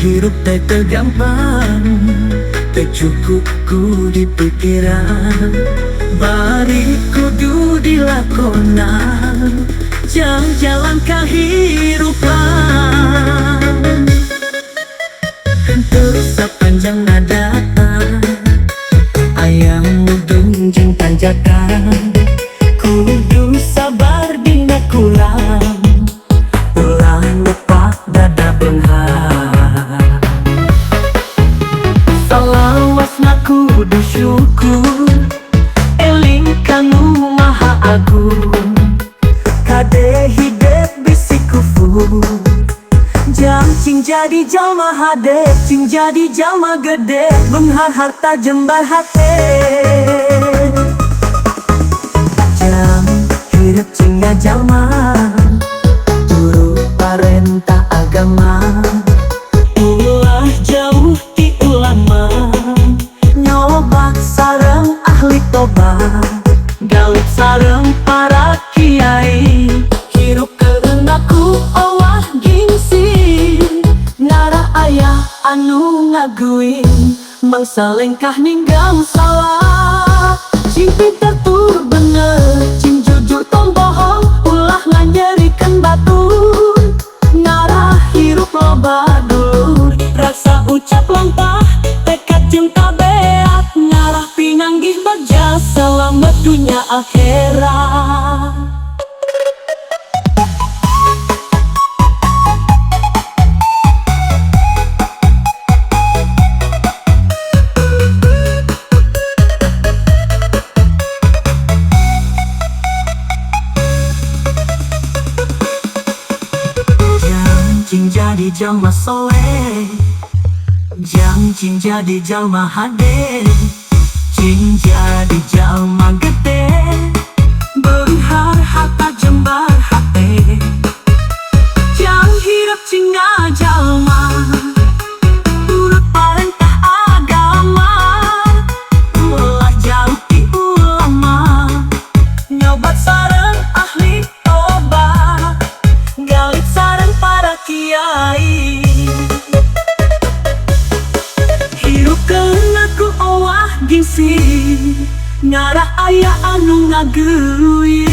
hirup teh tergampang, tercukupku di pikiran, bari kudu dilakonan, jalan kehidupan. Terus sepanjang nada ayam mudun jeung tanjakan, kudu sabar dina kulang, ulah lupa dada beunghar. Salawasna kudu syukur, eling kanu maha agung, kade hidup bisi kufur. Jam cing jadi jalma hade, cing jadi jalma gede, beunghar harta jembar hate. Jam hidup cing jalma, turu parentah agama, ulah jauh ti ulama, nyoba sareng ahli tobat, galut sareng para kiai, hirup keundaku Allah gingsi, nara ayah anu ngaguin, mangsa lengkah ninggang salah, cing pinter tur bener, cing jujur tong bohong, ulah nganyerikeun batur, nara hirup loba dulur, rasa ucap lantah, tekad jeung tabeat, ngarah pinanggih bagja selamat dunia akhirat. Cing jadi jalma soleh, jang cing jadi jalma hade, cing jadi jalma gede, beunghar harta jembar hate. Jang hirup cing jalma, turut parentah agama, ulah jauh ti ulama, nyobat sareng ahli tobat, galit sareng para kiai, hirup keundaku Allah gingsi, ngarah ayah anu ngageui,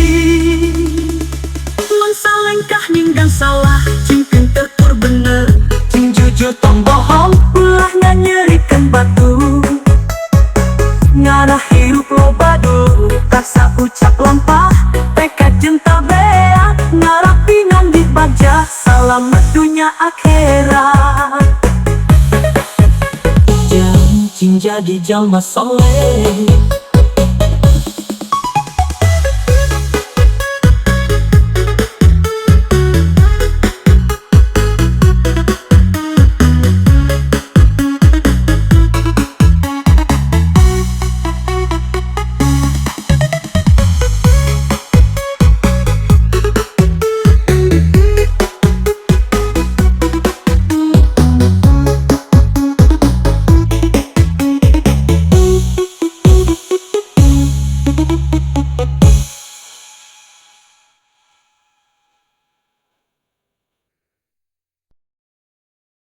mangsa lengkah ninggang salah, cing pinter tur bener, cing jujur tong bohong, ulah nganyerikeun batu, ngarah hirup loba dulur, rasa ucap lampah, tekad jeung tabeat, ngarah pinanggih bagja selamat dunia akhirat. Jang cing jadi jalma soleh,